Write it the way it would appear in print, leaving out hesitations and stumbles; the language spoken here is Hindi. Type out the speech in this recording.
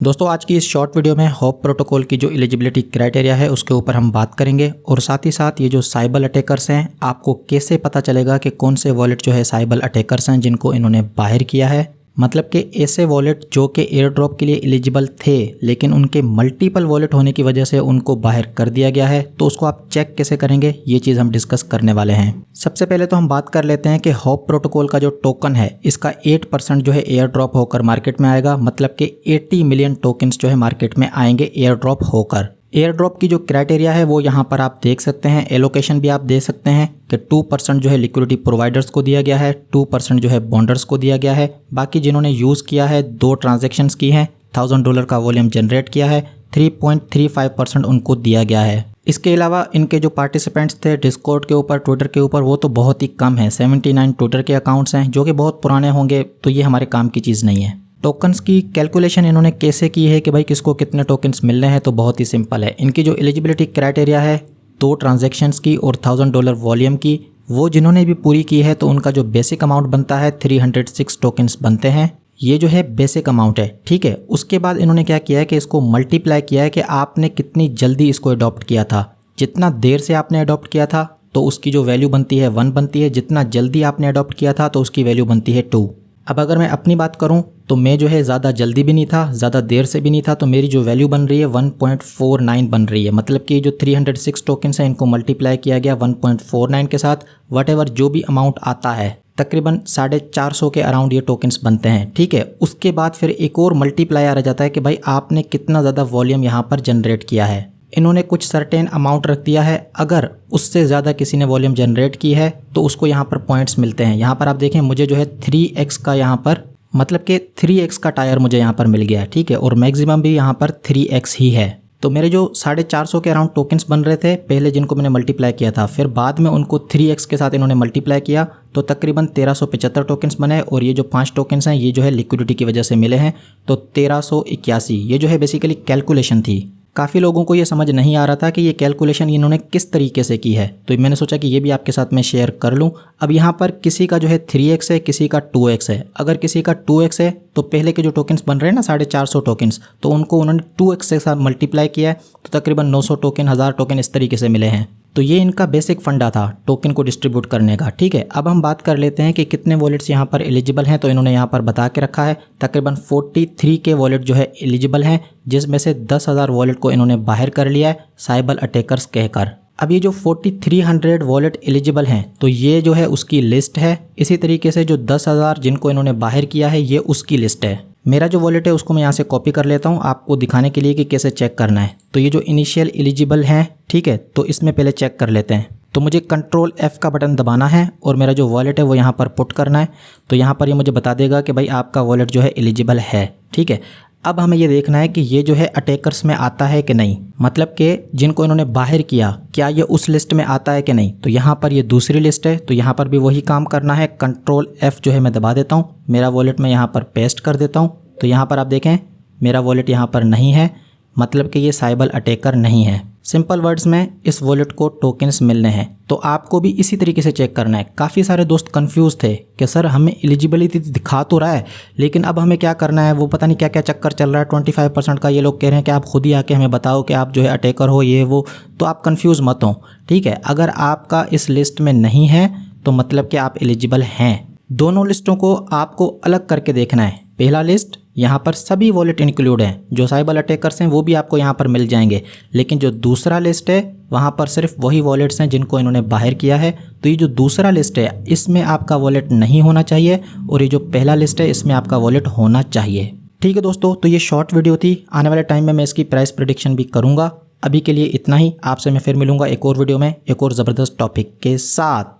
दोस्तों आज की इस शॉर्ट वीडियो में होप प्रोटोकॉल की जो एलिजिबिलिटी क्राइटेरिया है उसके ऊपर हम बात करेंगे और साथ ही साथ ये जो साइबर अटैकर्स हैं आपको कैसे पता चलेगा कि कौन से वॉलेट जो है साइबर अटैकर्स हैं जिनको इन्होंने बाहर किया है। मतलब कि ऐसे वॉलेट जो कि एयर ड्रॉप के लिए एलिजिबल थे लेकिन उनके मल्टीपल वॉलेट होने की वजह से उनको बाहर कर दिया गया है, तो उसको आप चेक कैसे करेंगे ये चीज़ हम डिस्कस करने वाले हैं। सबसे पहले तो हम बात कर लेते हैं कि होप प्रोटोकॉल का जो टोकन है इसका 8% जो है एयर ड्रॉप होकर मार्केट में आएगा। मतलब कि 80 मिलियन टोकन्स जो है मार्केट में आएंगे एयर ड्रॉप होकर। एयर ड्रॉप की जो क्राइटेरिया है वो यहाँ पर आप देख सकते हैं, एलोकेशन भी आप दे सकते हैं कि 2% जो है लिक्विडिटी प्रोवाइडर्स को दिया गया है, 2% जो है बॉन्डर्स को दिया गया है। बाकी जिन्होंने यूज़ किया है 2 ट्रांजेक्शन्स की हैं, $1000 का वॉल्यूम जनरेट किया है, 3.35% उनको दिया गया है। इसके अलावा इनके जो पार्टिसिपेंट्स थे डिस्कॉर्ड के ऊपर, ट्विटर के ऊपर, वो तो बहुत ही कम है। 79 ट्विटर के अकाउंट्स हैं जो कि बहुत पुराने होंगे, तो ये हमारे काम की चीज़ नहीं है। टोकन्स की कैलकुलेशन इन्होंने कैसे की है कि भाई किसको कितने टोकन्स मिलने हैं, तो बहुत ही सिंपल है। इनकी जो एलिजिबिलिटी क्राइटेरिया है 2 ट्रांजैक्शंस की और $1000 वॉल्यूम की, वो जिन्होंने भी पूरी की है तो उनका जो बेसिक अमाउंट बनता है 306 टोकन्स बनते हैं। ये जो है बेसिक अमाउंट है, ठीक है। उसके बाद इन्होंने क्या किया है कि इसको मल्टीप्लाई किया है कि आपने कितनी जल्दी इसको अडॉप्ट किया था। जितना देर से आपने अडॉप्ट किया था तो उसकी जो वैल्यू बनती है 1 बनती है, जितना जल्दी आपने अडॉप्ट किया था तो उसकी वैल्यू बनती है 2। अब अगर मैं अपनी बात करूं तो मैं जो है ज़्यादा जल्दी भी नहीं था, ज़्यादा देर से भी नहीं था, तो मेरी जो वैल्यू बन रही है 1.49 बन रही है। मतलब कि जो 306 टोकन्स हैं इनको मल्टीप्लाई किया गया 1.49 के साथ, वटेवर जो भी अमाउंट आता है तकरीबन 450 के अराउंड ये टोकन्स बनते हैं, ठीक है। उसके बाद फिर एक और मल्टीप्लायर आ जाता है कि भाई आपने कितना ज़्यादा वॉल्यूम यहाँ पर जनरेट किया है। इन्होंने कुछ सर्टेन अमाउंट रख दिया है, अगर उससे ज़्यादा किसी ने वॉल्यूम जनरेट की है तो उसको यहाँ पर पॉइंट्स मिलते हैं। यहाँ पर आप देखें मुझे जो है 3x का यहाँ पर मतलब कि 3x का टायर मुझे यहाँ पर मिल गया है, ठीक है। और मैक्सिमम भी यहाँ पर 3x ही है। तो मेरे जो 450 के अराउंड टोकन्स बन रहे थे पहले, जिनको मैंने मल्टीप्लाई किया था, फिर बाद में उनको 3x के साथ इन्होंने मल्टीप्लाई किया तो तकरीबन 1375 टोकन्स बने। और ये जो 5 टोकन्स हैं ये जो है लिक्विडिटी की वजह से मिले हैं, तो 1381। ये जो है बेसिकली कैलकुलेशन थी। काफ़ी लोगों को ये समझ नहीं आ रहा था कि ये कैलकुलेशन इन्होंने किस तरीके से की है, तो मैंने सोचा कि ये भी आपके साथ में शेयर कर लूँ। अब यहाँ पर किसी का जो है 3x है, किसी का 2x है। अगर किसी का 2x है तो पहले के जो टोकन्स बन रहे हैं ना 450 टोकन्स, तो उनको उन्होंने 2x के साथ मल्टीप्लाई किया है तो तकरीबन 900 टोकन, 1000 टोकन इस तरीके से मिले हैं। तो ये इनका बेसिक फंडा था टोकन को डिस्ट्रीब्यूट करने का, ठीक है। अब हम बात कर लेते हैं कि कितने वॉलेट्स यहाँ पर एलिजिबल हैं, तो इन्होंने यहाँ पर बता के रखा है तकरीबन 43 के वॉलेट जो है एलिजिबल हैं, जिसमें से 10,000 वॉलेट को इन्होंने बाहर कर लिया है साइबर अटैकर्स कहकर। अब ये जो 4300 वॉलेट एलिजिबल हैं तो ये जो है उसकी लिस्ट है। इसी तरीके से जो 10,000 जिनको इन्होंने बाहर किया है ये उसकी लिस्ट है। मेरा जो वॉलेट है उसको मैं यहाँ से कॉपी कर लेता हूँ आपको दिखाने के लिए कि कैसे चेक करना है। तो ये जो इनिशियल एलिजिबल हैं, ठीक है, तो इसमें पहले चेक कर लेते हैं। तो मुझे कंट्रोल F का बटन दबाना है और मेरा जो वॉलेट है वो यहाँ पर पुट करना है। तो यहाँ पर ये मुझे बता देगा कि भाई आपका वॉलेट जो है एलिजिबल है, ठीक है। अब हमें ये देखना है कि ये जो है अटैकर्स में आता है कि नहीं, मतलब कि जिनको इन्होंने बाहर किया क्या ये उस लिस्ट में आता है कि नहीं। तो यहाँ पर ये दूसरी लिस्ट है, तो यहाँ पर भी वही काम करना है। कंट्रोल F जो है मैं दबा देता हूँ, मेरा वॉलेट मैं यहाँ पर पेस्ट कर देता हूँ। तो यहाँ पर आप देखें मेरा वॉलेट यहाँ पर नहीं है, मतलब कि ये साइबर अटैकर नहीं है। सिंपल वर्ड्स में इस वॉलेट को टोकन्स मिलने हैं। तो आपको भी इसी तरीके से चेक करना है। काफ़ी सारे दोस्त कंफ्यूज थे कि सर हमें एलिजिबिलिटी दिखा तो रहा है लेकिन अब हमें क्या करना है, वो पता नहीं क्या क्या चक्कर चल रहा है 25% का। ये लोग कह रहे हैं कि आप खुद ही आके हमें बताओ कि आप जो है अटैकर हो, ये वो। तो आप कंफ्यूज मत हो, ठीक है। अगर आपका इस लिस्ट में नहीं है तो मतलब कि आप एलिजिबल हैं। दोनों लिस्टों को आपको अलग करके देखना है। पहला लिस्ट यहाँ पर सभी वॉलेट इंक्लूड हैं, जो साइबर अटैकर्स हैं वो भी आपको यहाँ पर मिल जाएंगे। लेकिन जो दूसरा लिस्ट है वहाँ पर सिर्फ वही वॉलेट्स हैं जिनको इन्होंने बाहर किया है। तो ये जो दूसरा लिस्ट है इसमें आपका वॉलेट नहीं होना चाहिए और ये जो पहला लिस्ट है इसमें आपका वॉलेट होना चाहिए, ठीक है दोस्तों। तो ये शॉर्ट वीडियो थी, आने वाले टाइम में मैं इसकी प्राइस प्रेडिक्शन भी करूँगा। अभी के लिए इतना ही, आपसे मैं फिर मिलूँगा एक और वीडियो में एक और ज़बरदस्त टॉपिक के साथ।